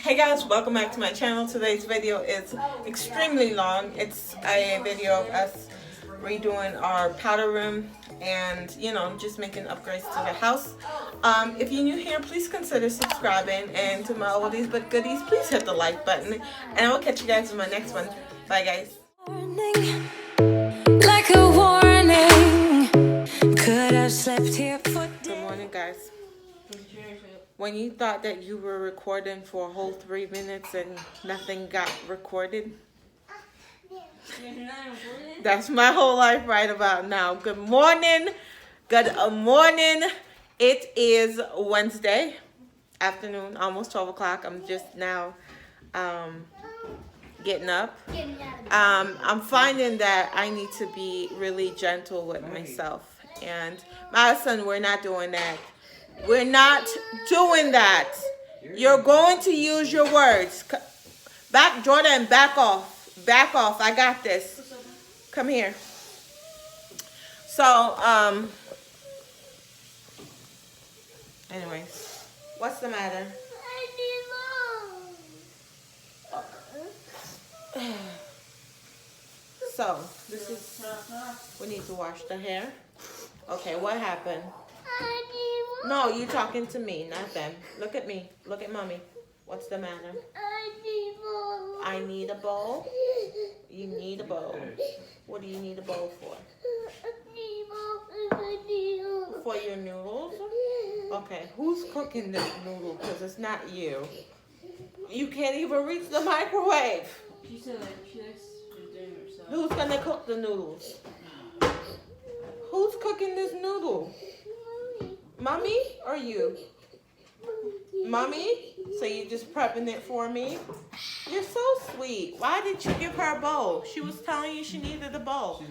Hey guys, welcome back to my channel. Today's video is extremely long. It's a video of us redoing our powder room and, you know, just making upgrades to the house. If you're new here, please consider subscribing, and to my oldies but goodies, please hit the like button, and I will catch you guys in my next one. Bye guys. Like a warning. Could have slept here for Good morning guys. When you thought that you were recording for a whole 3 minutes and nothing got recorded, that's my whole life right about now. Good morning. Good morning. It is Wednesday afternoon, almost 12 o'clock. I'm just now getting up. I'm finding that I need to be really gentle with myself. And Madison, we're not doing that. We're not doing that. You're going to use your words. Back, Jordan, back off. Back off. I got this. Come here. So, anyways, what's the matter? So, this is, we need to wash the hair. Okay, what happened? No, you talking to me, not them. Look at me. Look at mommy. What's the matter? I need a bowl. You need a bowl. What do you need a bowl for? For your noodles? Okay, who's cooking this noodle? Because it's not you. You can't even reach the microwave. She said she likes doing herself. Who's gonna cook the noodles? Who's cooking this noodle? Mommy or you? Mommy? So you just prepping it for me? You're so sweet. Why did you give her a bowl? She was telling you she needed a bowl.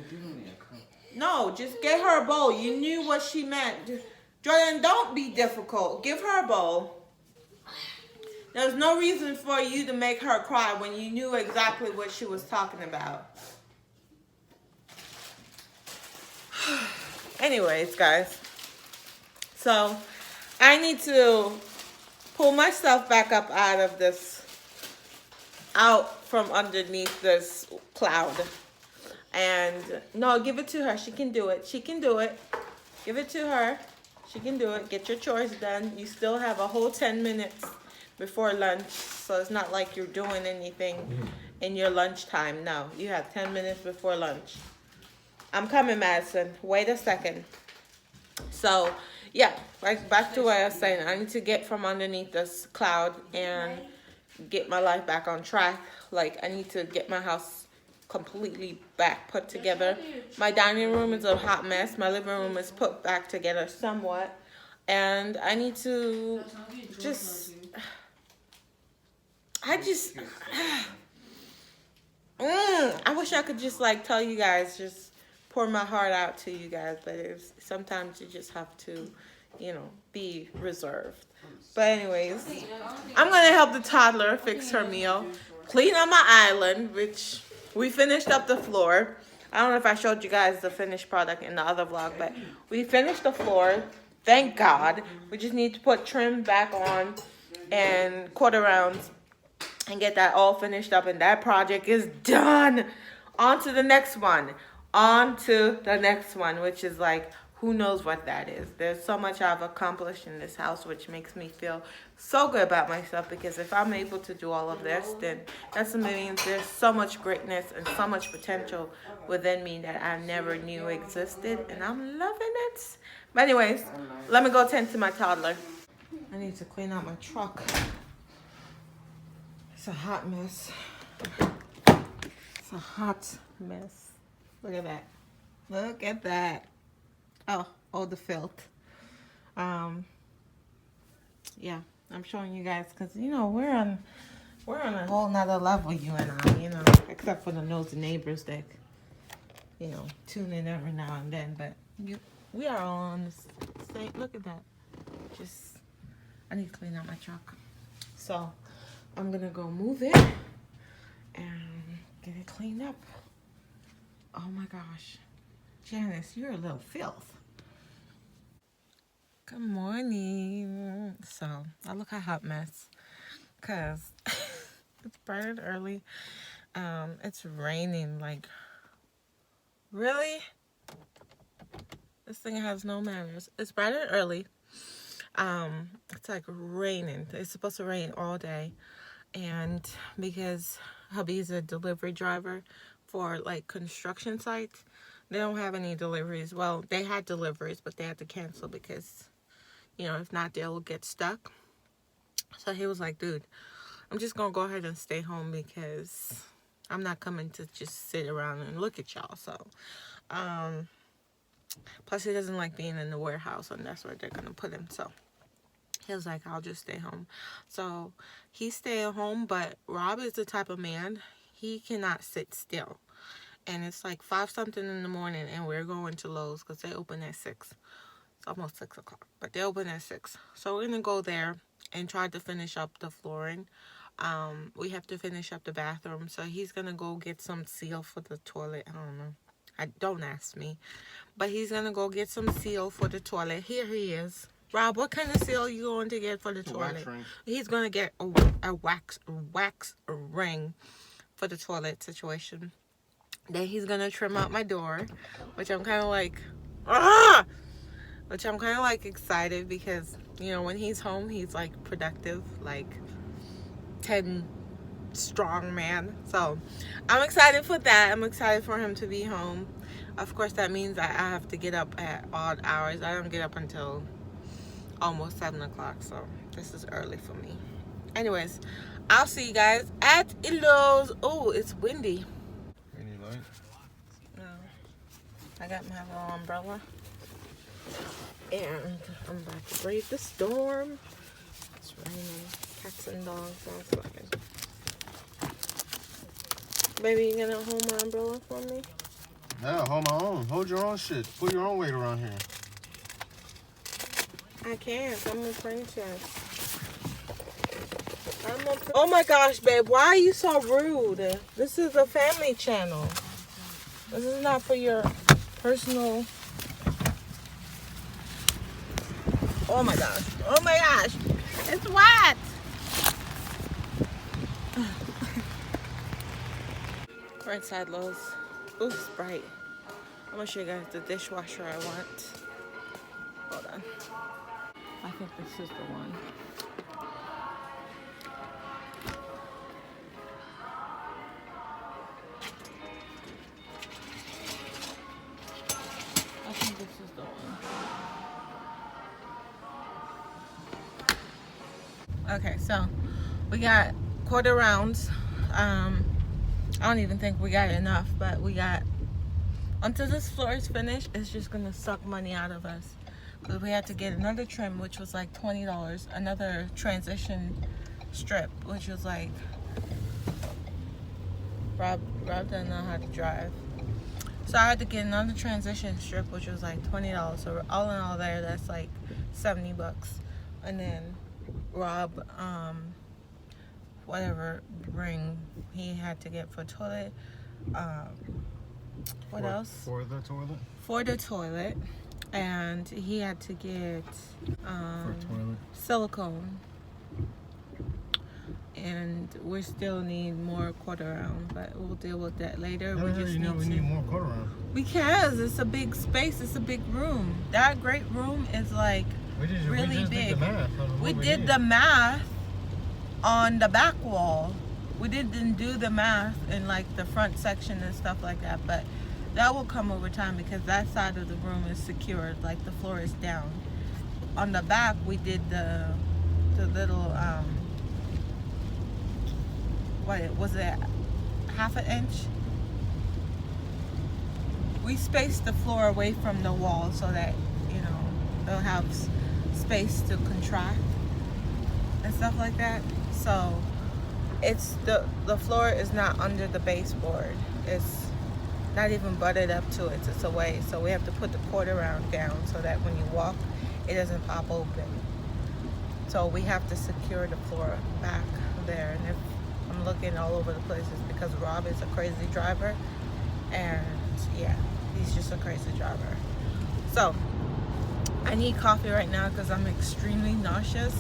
No, just get her a bowl. You knew what she meant. Jordan, don't be difficult. Give her a bowl. There's no reason for you to make her cry when you knew exactly what she was talking about. Anyways, guys. So, I need to pull myself back up out from underneath this cloud. And, no, give it to her. She can do it. She can do it. Give it to her. She can do it. Get your chores done. You still have a whole 10 minutes before lunch. So, it's not like you're doing anything in your lunchtime. No, you have 10 minutes before lunch. I'm coming, Madison. Wait a second. So, yeah, back to what I was saying. I need to get from underneath this cloud and get my life back on track. Like, I need to get my house completely back put together. My dining room is a hot mess. My living room is put back together somewhat. And I need to I wish I could just, like, tell you guys, just pour my heart out to you guys, but sometimes you just have to, you know, be reserved. But anyways, I'm gonna help the toddler fix her meal, clean on my island, which we finished up the floor. I don't know if I showed you guys the finished product in the other vlog, but we finished the floor, thank God. We just need to put trim back on and quarter rounds and get that all finished up, and that project is done. On to the next one. On to the next one, which is like, who knows what that is. There's so much I've accomplished in this house, which makes me feel so good about myself, because if I'm able to do all of this, then that's means there's so much greatness and so much potential within me that I never knew existed, and I'm loving it. But anyways, let me go tend to my toddler. I need to clean out my truck. It's a hot mess. It's a hot mess. Look at that. Look at that. Oh, the filth. Yeah, I'm showing you guys because, you know, we're on a whole nother level, you and I, you know, except for the nosy neighbors that, you know, tune in every now and then. But we are all on the same. Look at that. I need to clean out my truck. So I'm gonna go move it and get it cleaned up. Oh my gosh. Janice, you're a little filth. Good morning. So, I look a hot mess. because it's bright and early. It's raining, like, really? This thing has no manners. It's bright and early. It's like raining. It's supposed to rain all day. And because hubby's a delivery driver for like construction sites, they don't have any deliveries. Well, they had deliveries, but they had to cancel because, you know, if not, they'll get stuck. So he was like, dude, I'm just gonna go ahead and stay home because I'm not coming to just sit around and look at y'all. So plus he doesn't like being in the warehouse, and that's where they're gonna put him. So he was like, I'll just stay home. So he stayed at home, but Rob is the type of man, he cannot sit still. And it's like 5 something in the morning, and we're going to Lowe's because they open at 6. It's almost 6 o'clock, but they open at 6. So we're gonna go there and try to finish up the flooring. We have to finish up the bathroom, so he's gonna go get some seal for the toilet. I don't know. Don't ask me, but he's gonna go get some seal for the toilet. Here he is. Rob, what kind of seal are you going to get for the toilet? He's gonna get a wax ring for the toilet situation. Then he's gonna trim out my door, which I'm kind of like, excited because, you know, when he's home, he's like productive, like 10 strong man. So I'm excited for that. I'm excited for him to be home. Of course, that means I have to get up at odd hours. I don't get up until almost 7 o'clock, so this is early for me. Anyways, I'll see you guys at Lowe's. Oh, it's windy. Any light? No. I got my little umbrella. And I'm about to brave the storm. It's raining. Cats and dogs outside. Baby, you gonna hold my umbrella for me? Yeah, hold my own. Hold your own shit. Put your own weight around here. I can't. I'm a princess. Oh my gosh, babe. Why are you so rude? This is a family channel. This is not for your personal... Oh my gosh. Oh my gosh. It's wet. We're inside Lowe's. Ooh, it's bright. I'm gonna show you guys the dishwasher I want. Hold on. I think this is the one. I think this is the one. Okay, so we got quarter rounds. I don't even think we got enough, but we got, until this floor is finished, it's just gonna suck money out of us. Because we had to get another trim, which was like $20, another transition strip, which was like, Rob doesn't know how to drive. So I had to get another transition strip, which was like $20. So all in all there, that's like $70. And then Rob, whatever ring he had to get for toilet. What else? For the toilet? For the toilet. And he had to get silicone. And we still need more quarter round, but we'll deal with that later. How the hell you know we need more quarter round? Because it's a big space, it's a big room. That great room is like really big. We did the math on the back wall. We didn't do the math in like the front section and stuff like that, but that will come over time because that side of the room is secured, like the floor is down. On the back, we did the little what was it, half an inch? We spaced the floor away from the wall so that, you know, it'll have space to contract and stuff like that. So it's the floor is not under the baseboard. It's not even butted up to it. It's away. So we have to put the quarter round down so that when you walk, it doesn't pop open. So we have to secure the floor back there. And if I'm looking all over the places because Rob is a crazy driver, and yeah, he's just a crazy driver. So I need coffee right now because I'm extremely nauseous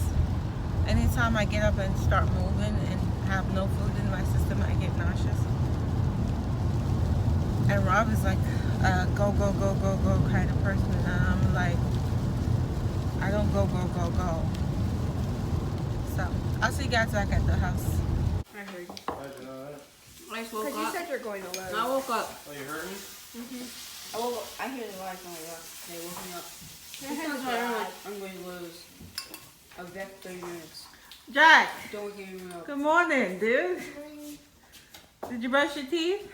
anytime I get up and start moving and have no food in my system, I get nauseous. And Rob is like a go, go, go, go, go kind of person. And I'm like, I don't go, go, go, go. So, I'll see you guys back at the house. I heard you. How'd you know that? I just woke Because you up. said you're going to Lowe's. I woke up. Oh, you heard me? I woke up. I hear the lights going up. They woke me up. Sometimes I'm going to lose. I'll be back 30 minutes. Jack, Don't give me up. good morning, dude. Did you brush your teeth?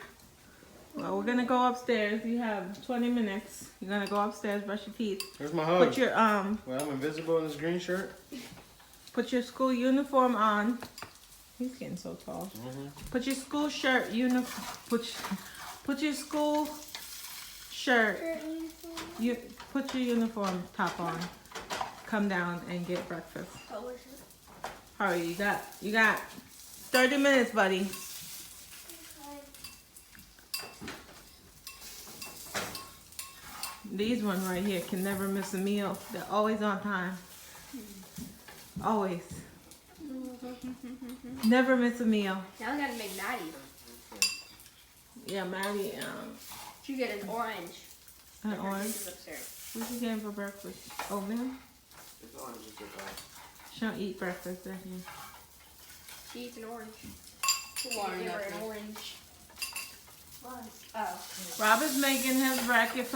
Well, we're gonna go upstairs. You have 20 minutes. You're gonna go upstairs, brush your teeth. Where's my hug? Put your Well, I'm invisible in this green shirt. put your school uniform on. He's getting so tall. Put your school shirt put your school shirt. You put your uniform top on. Come down and get breakfast. Hurry, you got 30 minutes, buddy. These ones right here can never miss a meal. They're always on time. Always. Never miss a meal. Now I gotta make Maddie. Yeah, Maddie, She get an orange. an Her orange. dishes upstairs. What you getting for breakfast? Oatmeal? She don't eat breakfast, does she? She eats an orange. Water Give her nothing. an orange. Oh. Rob is making his breakfast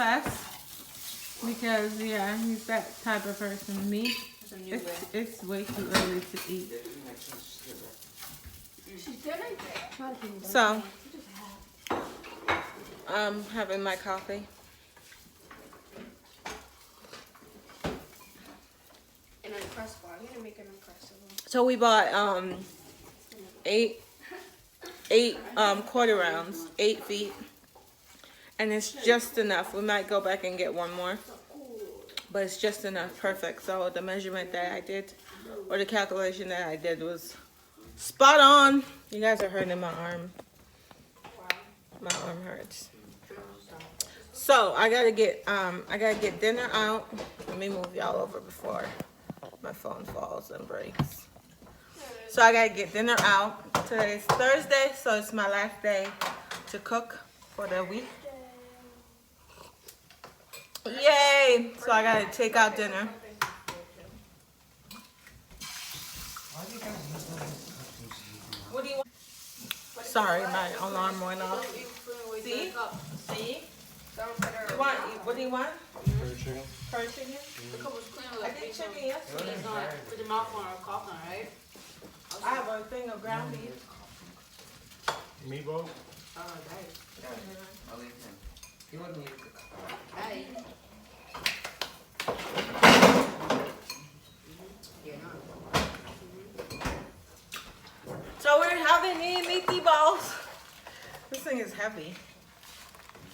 because, yeah, he's that type of person. Me, It's a new way. it's way too early to eat. She's good. So, I'm having my coffee. And an Uncrustable. I'm gonna make an Uncrustable. So we bought eight quarter rounds, 8 feet, and it's just enough. We might go back and get one more, but it's just enough. Perfect. So the measurement that I did, or the calculation that I did, was spot on. You guys are hurting my arm. My arm hurts. So I gotta get dinner out. Let me move y'all over before my phone falls and breaks. So I gotta get dinner out. Today's Thursday, so it's my last day to cook for the week. Yay! So I gotta take out dinner. What do you want? Sorry, my alarm went off. See? See? What do you want? Curry chicken. Curry chicken? The cup was clean with I a did piece of chicken yesterday. it's not with the mouth on or cough on, right? I have a thing of ground beef. Meatball. Oh, nice. I'll leave him. He wouldn't leave the car. Hey. Yeah, no. So we're having the meaty balls. This thing is heavy.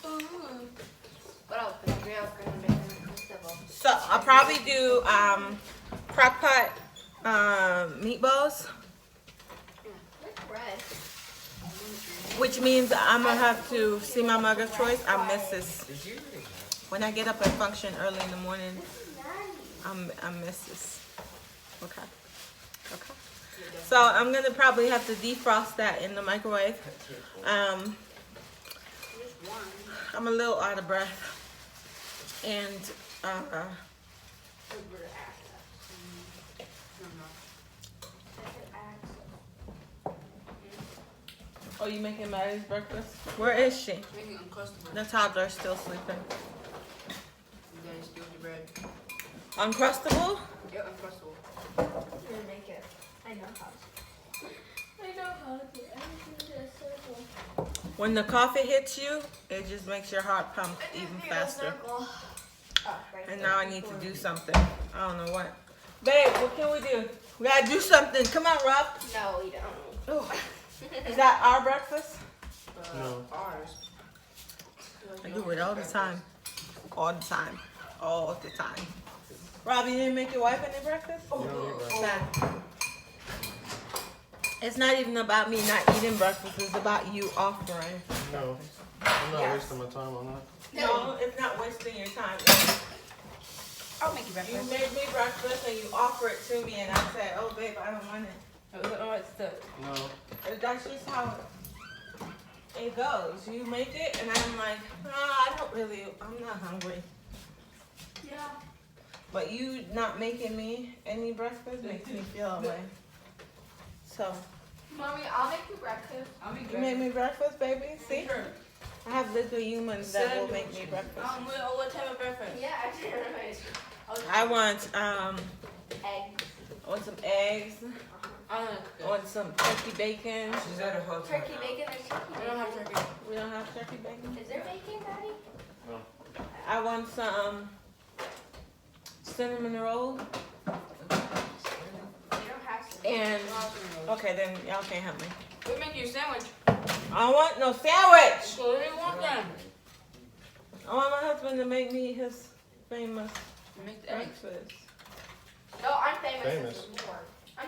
What else? We're gonna make an Uncrustable. So I'll probably do crock pot meatballs, Bread. which means I'm gonna have to see my mug of choice. I miss this. Did you already have? When I get up and function early in the morning, I miss this. Okay. Okay. So I'm gonna probably have to defrost that in the microwave. I'm a little out of breath. And oh, you making Maddie's breakfast? Where is she? Making Uncrustable. The toddler's still sleeping. You guys give the bread. Uncrustable? Yeah, Uncrustable. I'm gonna make it. I know how to. I know how to do everything in a circle. When the coffee hits you, it just makes your heart pump even faster. Oh, right. And now I need to do something. I don't know what. Babe, what can we do? We gotta do something. Come on, Rob. No, we don't. Oh. Is that our breakfast? No. Ours. I do it all the time. All the time. All the time. Rob, you didn't make your wife any breakfast? Nah. It's not even about me not eating breakfast. It's about you offering. No. I'm not Yes. wasting my time on that. No, it's not wasting your time. I'll make you You breakfast. made me breakfast and you offered it to me and I said, oh babe, I don't want it. Oh, it's the. No. That's just how it goes. You make it and I'm like, I don't really, I'm not hungry. Yeah. But you not making me any breakfast makes me feel away. So, Mommy, I'll make you breakfast. I'll make you made me breakfast, baby? See? Sure. I have little humans that will make me breakfast. What type of breakfast? Yeah, I did it. I want Eggs. I want some eggs. I want some turkey bacon. She's at a hotel. Turkey now. bacon. There's turkey bacon. I don't have turkey. We don't have turkey bacon. Is there bacon, Daddy? I want some cinnamon roll. You don't have some. And okay, then y'all can't help me. We'll make you a sandwich. I don't want no sandwich. So what do you want then? I want my husband to make me his famous Make the eggs. breakfast. No, I'm famous. Famous. This is more. I'm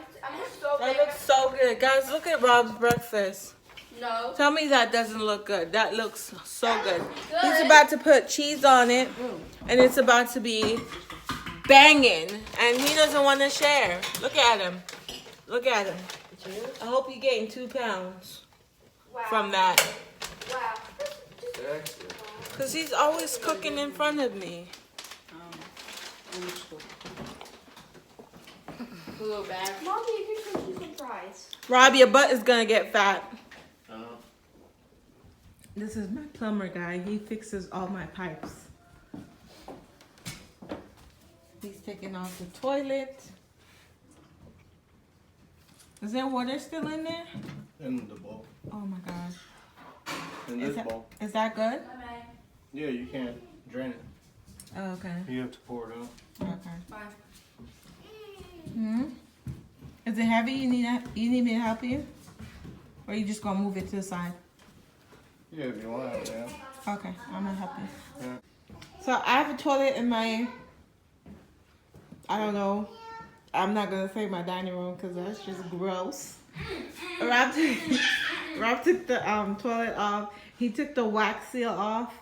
so That famous. looks so good. Guys, look at Rob's breakfast. No. Tell me that doesn't look good. That looks so That good. looks He's good. about to put cheese on it, and it's about to be banging, and he doesn't want to share. Look at him. Look at him. I hope you gained 2 pounds Wow. from that. Wow. Excellent. Because he's always cooking in front of me. A little bad. Mommy, you can cook some fries. Rob, your butt is going to get fat. I know. This is my plumber guy. He fixes all my pipes. He's taking off the toilet. Is there water still in there? In the bowl. Oh my God. In Is this that, bowl. is that good? Yeah, you can drain it. Oh, okay. You have to pour it out. Okay. Bye. Hmm? Is it heavy? You need me to help you? Or you just gonna move it to the side? Yeah, if you want, yeah. Okay, I'm gonna help you. Yeah. So I have a toilet in my, I don't know, I'm not gonna say my dining room because that's just gross. Rob took the toilet off. He took the wax seal off.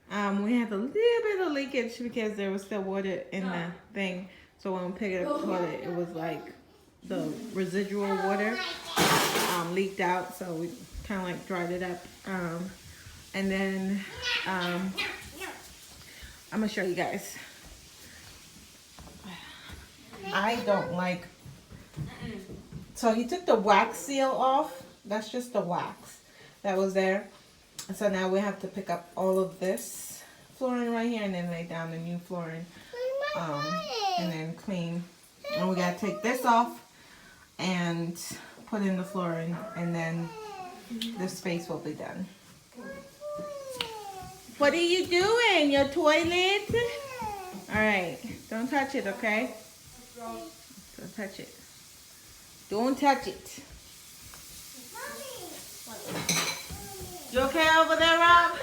We had a little bit of leakage because there was still water in the thing. So when we picked up the toilet, it was like the residual water leaked out. So we kind of like dried it up. And then I'm gonna show you guys. I don't like. So he took the wax seal off. That's just the wax that was there. So now we have to pick up all of this flooring right here and then lay down the new flooring. And then clean. And we gotta take this off and put in the flooring, and then the space will be done. What are you doing? Your toilet? Alright, don't touch it, okay? Don't touch it. Don't touch it. You okay over there, Rob?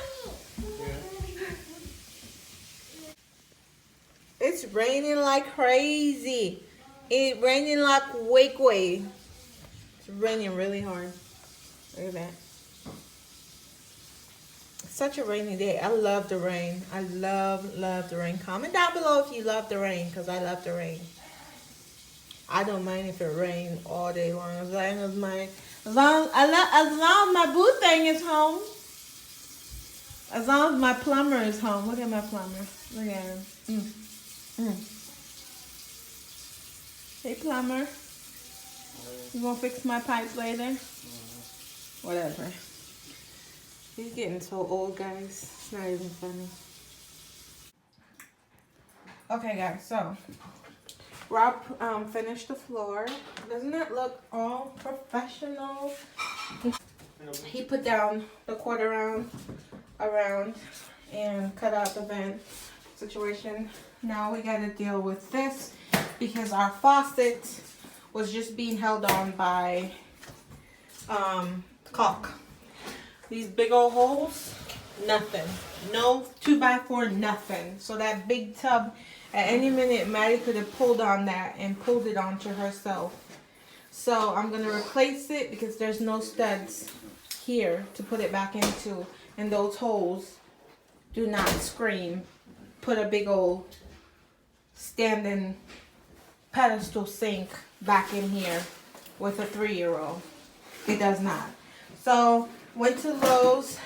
It's raining like crazy. It's raining like way. It's raining really hard. Look at that. It's such a rainy day. I love the rain. I love the rain. Comment down below if you love the rain, because I love the rain. I don't mind if it rains all day long, as long as my boo thing is home. As long as my plumber is home. Look at my plumber. Look at him. Hey, plumber. You gonna fix my pipes later? Whatever. He's getting so old, guys. It's not even funny. Okay, guys. So, Rob finished the floor. Doesn't it look all professional? He put down the quarter round around and cut out the vent situation. Now we got to deal with this because our faucet was just being held on by caulk. These big old holes, nothing. No 2x4, nothing. So that big tub, at any minute, Maddie could have pulled on that and pulled it onto herself. So I'm going to replace it because there's no studs here to put it back into. And those holes do not scream. Put a big old standing pedestal sink back in here with a 3-year-old. It does not. So went to Lowe's,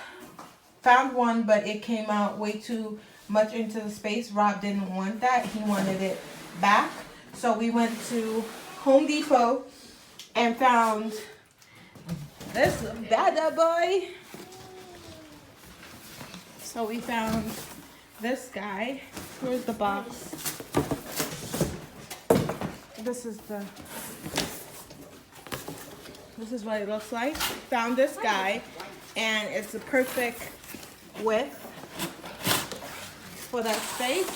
found one, but it came out way too much into the space. Rob didn't want that. He wanted it back. So we went to Home Depot and found this bad boy. So we found this guy. Where's the box? This is what it looks like. Found this guy, and it's the perfect width for that space.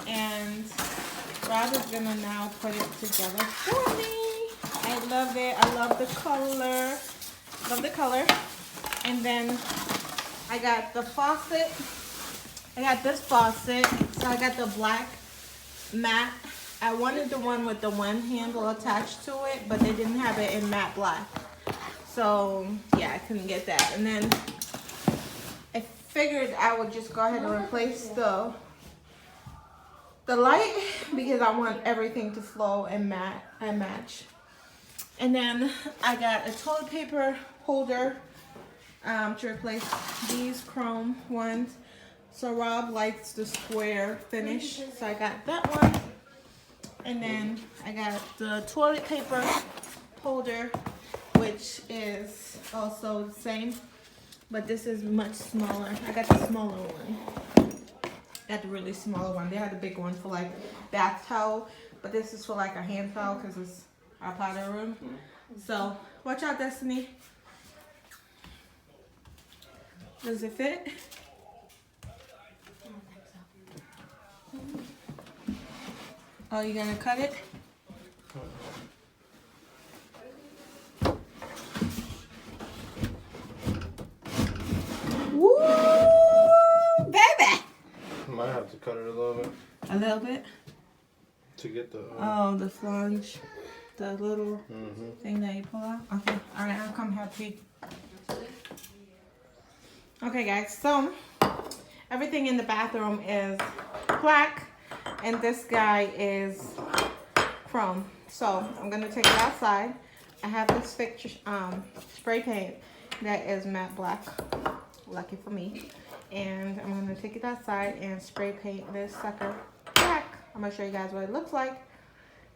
And Rob is gonna now put it together for me. I love it. I love the color. Love the color. And then I got the faucet. I got this faucet. So I got the black matte. I wanted the one with the one handle attached to it, but they didn't have it in matte black. So yeah, I couldn't get that. And then I figured I would just go ahead and replace the light because I want everything to flow and match. And then I got a toilet paper holder to replace these chrome ones. So Rob likes the square finish, so I got that one. And then I got the toilet paper holder, which is also the same, but this is much smaller. I got the smaller one. Got the really small one. They had the big one for like bath towel, but this is for like a hand towel because it's our powder room. So watch out, Destiny. Does it fit? Oh, you gonna cut it? Woo, baby! Might have to cut it a little bit A little bit. to get the. Oh, the flange, the little thing that you pull out. Okay, all right, I'll come help you. Okay, guys. So everything in the bathroom is black, and this guy is chrome. So I'm gonna take it outside. I have this fixture, spray paint that is matte black. Lucky for me. And I'm gonna take it outside and spray paint this sucker black. I'm gonna show you guys what it looks like,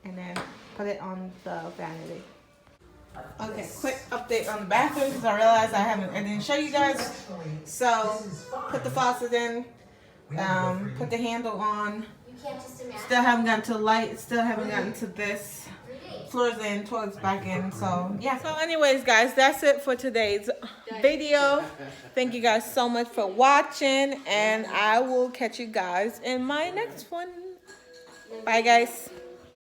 and then put it on the vanity. Okay, quick update on the bathroom because I realized I didn't show you guys. So put the faucet in, put the handle on. Still haven't gotten to the light. Still haven't gotten to this. Floors in, toilets back in. So yeah. So anyways, guys, that's it for today's video. Thank you guys so much for watching, and I will catch you guys in my next one. Bye, guys.